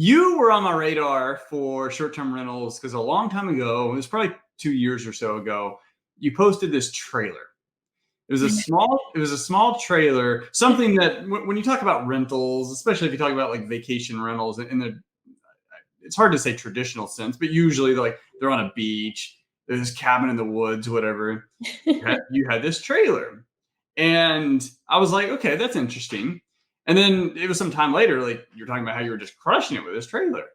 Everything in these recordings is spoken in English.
You were on my radar for short-term rentals because a long time ago, it was probably 2 years or so ago, you posted this trailer. It was a small trailer, something that when you talk about rentals, especially if you talk about like vacation rentals in the it's hard to say traditional sense, but usually they're on a beach, there's this cabin in the woods, whatever. You had this trailer. And I was like, okay, that's interesting. And then it was some time later, like you're talking about how you were just crushing it with this trailer.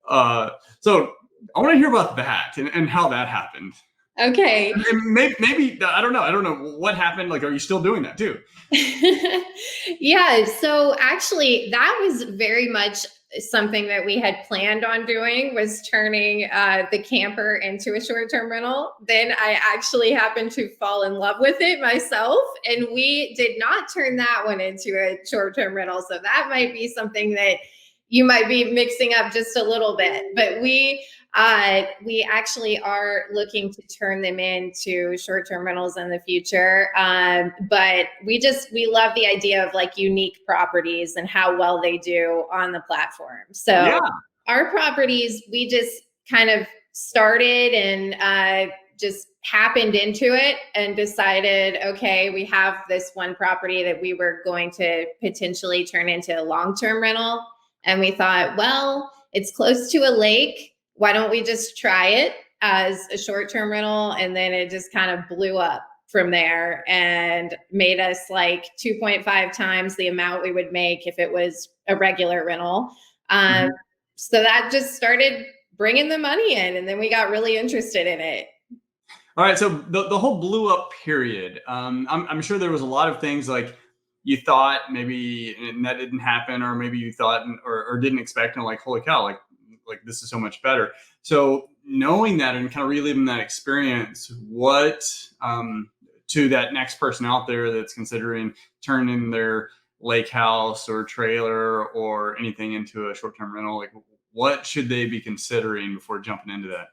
Uh, so I want to hear about that and how that happened. Okay. And maybe I don't know. I don't know what happened. Like, are you still doing that too? Yeah, so actually that was very much something that we had planned on doing, was turning the camper into a short-term rental. Then I actually happened to fall in love with it myself, and we did not turn that one into a short-term rental. So that might be something that you might be mixing up just a little bit. But we actually are looking to turn them into short-term rentals in the future. But we love the idea of like unique properties and how well they do on the platform. Yeah. So our properties, we just kind of started and just happened into it and decided, okay, we have this one property that we were going to potentially turn into a long-term rental. And we thought, well, it's close to a lake. Why don't we just try it as a short-term rental? And then it just kind of blew up from there and made us like 2.5 times the amount we would make if it was a regular rental. Mhm. So that just started bringing the money in, and then we got really interested in it. All right. So the whole blew up period. I'm sure there was a lot of things like you thought maybe and that didn't happen, or maybe you thought or didn't expect, and like, holy cow, like this is so much better. So knowing that and kind of reliving that experience, what to that next person out there that's considering turning their lake house or trailer or anything into a short-term rental, like what should they be considering before jumping into that?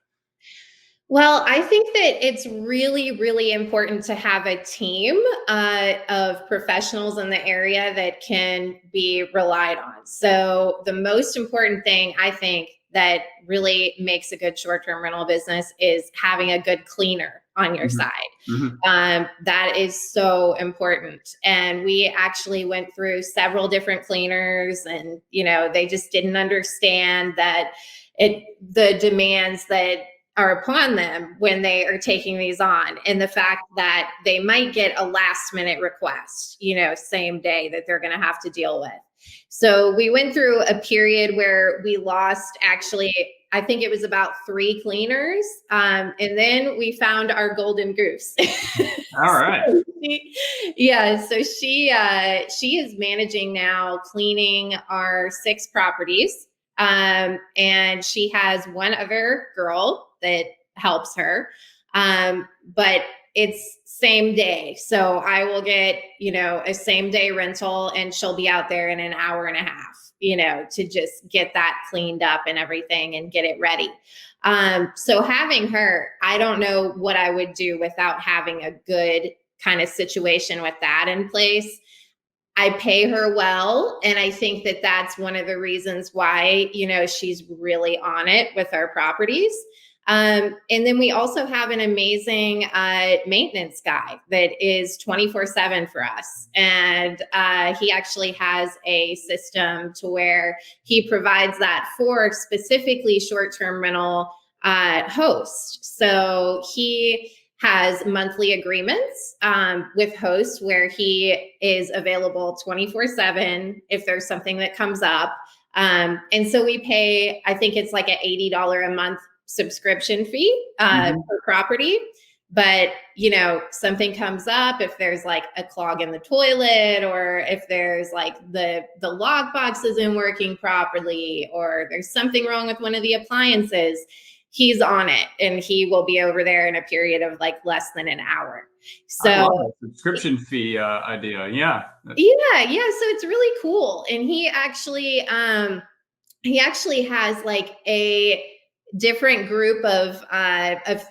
Well, I think that it's really, really important to have a team of professionals in the area that can be relied on. So, the most important thing I think that really makes a good short term rental business is having a good cleaner on your Mhm. side. Mhm. That is so important. And we actually went through several different cleaners, and they just didn't understand that the demands that are upon them when they are taking these on, and the fact that they might get a last minute request, same day, that they're going to have to deal with. So we went through a period where we lost, actually, I think it was about 3 cleaners. And then we found our golden goose. All right. Yeah, so she is managing now, cleaning our 6 properties. And she has one other girl that helps her. But it's same day. So I will get, a same day rental, and she'll be out there in an hour and a half, to just get that cleaned up and everything and get it ready. So having her, I don't know what I would do without having a good kind of situation with that in place. I pay her well, and I think that that's one of the reasons why, she's really on it with our properties. And then we also have an amazing maintenance guy that is 24/7 for us. And he actually has a system to where he provides that for specifically short-term rental hosts. So he has monthly agreements with hosts where he is available 24/7 if there's something that comes up. And so we pay, I think it's like an $80 a month subscription fee Mhm. per property. But, something comes up, if there's like a clog in the toilet, or if there's like the log box isn't working properly, or there's something wrong with one of the appliances, he's on it, and he will be over there in a period of like less than an hour. I So love that subscription fee idea. Yeah. yeah, so it's really cool. And he actually has like a different group of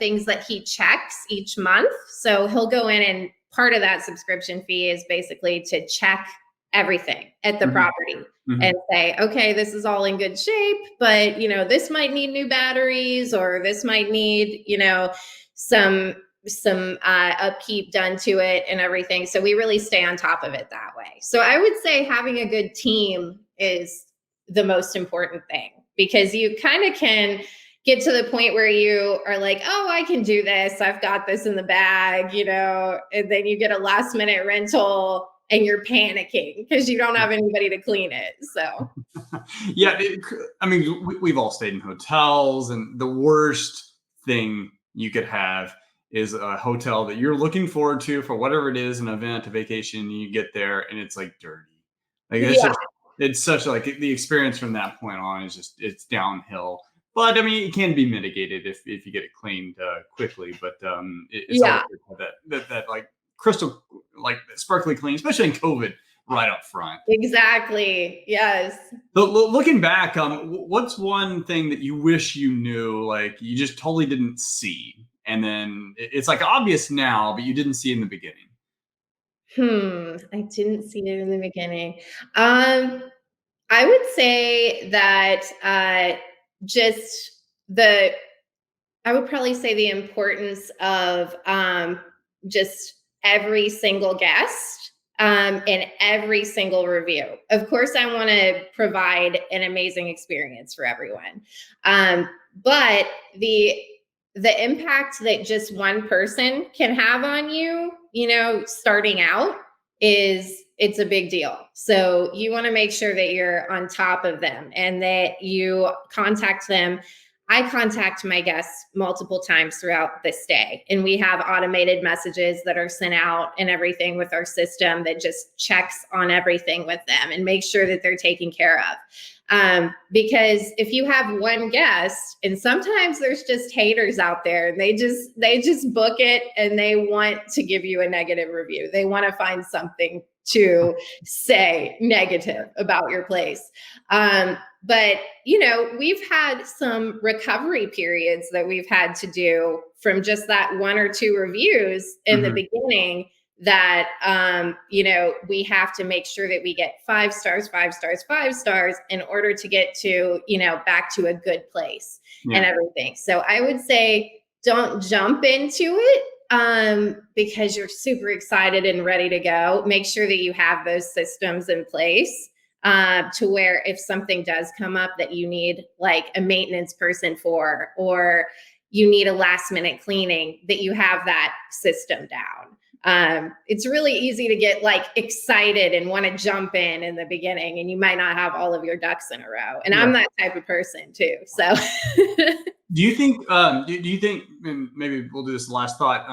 things that he checks each month. So he'll go in, and part of that subscription fee is basically to check everything at the Mhm. property Mhm. and say, okay, this is all in good shape, but this might need new batteries, or this might need, some upkeep done to it and everything. So we really stay on top of it that way. So I would say having a good team is the most important thing, because you kind of can get to the point where you are like, oh, I can do this. I've got this in the bag, and then you get a last minute rental and you're panicking because you don't have anybody to clean it. So, Yeah, I mean, we've all stayed in hotels, and the worst thing you could have is a hotel that you're looking forward to for whatever it is, an event, a vacation, and you get there and it's like dirty. Like yeah, it's such like the experience from that point on is just it's downhill. But I mean, it can be mitigated if you get it cleaned quickly. But it's always yeah, good to have that like crystal like sparkly clean, especially in COVID, right up front. exactly. Yes. So looking back, what's one thing that you wish you knew, like you just totally didn't see, and then it's like obvious now, but you didn't see in the beginning? I didn't see it in the beginning. Um, I would say that just the I would probably say the importance of just every single guest and every single review. Of course, I want to provide an amazing experience for everyone, but the the impact that just one person can have on you, starting out, it's a big deal. So you want to make sure that you're on top of them and that you contact them. I contact my guests multiple times throughout this day, and we have automated messages that are sent out and everything with our system that just checks on everything with them and makes sure that they're taken care of. Because if you have one guest, and sometimes there's just haters out there, and they just book it and they want to give you a negative review. They want to find something to say negative about your place. But we've had some recovery periods that we've had to do from just that one or two reviews in the Hmm. beginning, that we have to make sure that we get 5 stars, 5 stars, 5 stars in order to get to back to a good place and Yeah. everything. So I would say don't jump into it because you're super excited and ready to go. Make sure that you have those systems in place to where if something does come up that you need like a maintenance person for, or you need a last minute cleaning, that you have that system down. It's really easy to get like excited and want to jump in the beginning, and you might not have all of your ducks in a row. And Yeah. I'm that type of person too. So Do you think? Do you think? And maybe we'll do this last thought.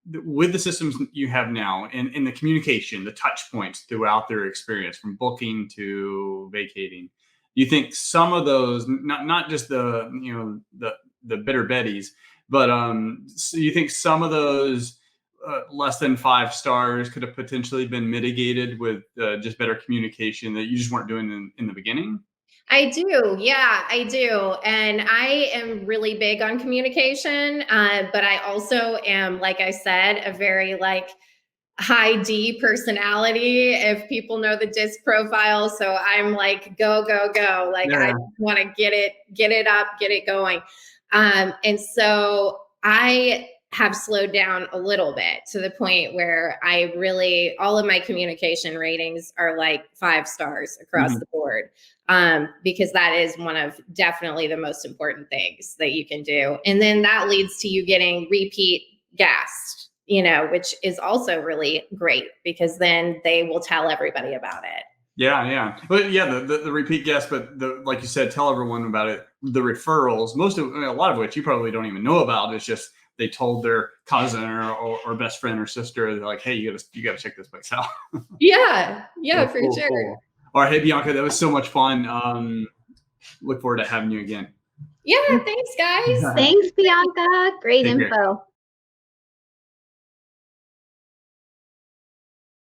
With the systems you have now, and the communication, the touch points throughout their experience, from booking to vacating, do you think some of those, not just the the bitter betties, but so you think some of those less than 5 stars could have potentially been mitigated with just better communication that you just weren't doing in the beginning? I do. Yeah, I do. And I am really big on communication. But I also am, like I said, a very like high D personality, if people know the disc profile. So I'm like, go, go, go. Like I Yeah. want to get it up, get it going. And so I have slowed down a little bit to the point where I really, all of my communication ratings are like 5 stars across Mhm. the board. Because that is one of definitely the most important things that you can do. And then that leads to you getting repeat guests, which is also really great because then they will tell everybody about it. Yeah, yeah, but yeah, the repeat guests, but like you said, tell everyone about it. The referrals, a lot of which you probably don't even know about. It's just they told their cousin or best friend or sister, they're like, hey, you gotta check this place out. Yeah, So yeah, for cool, sure. cool. All right, hey Bianca, that was so much fun. Look forward to having you again. Yeah, thanks, guys. Thanks, Bianca. Great Take care. info.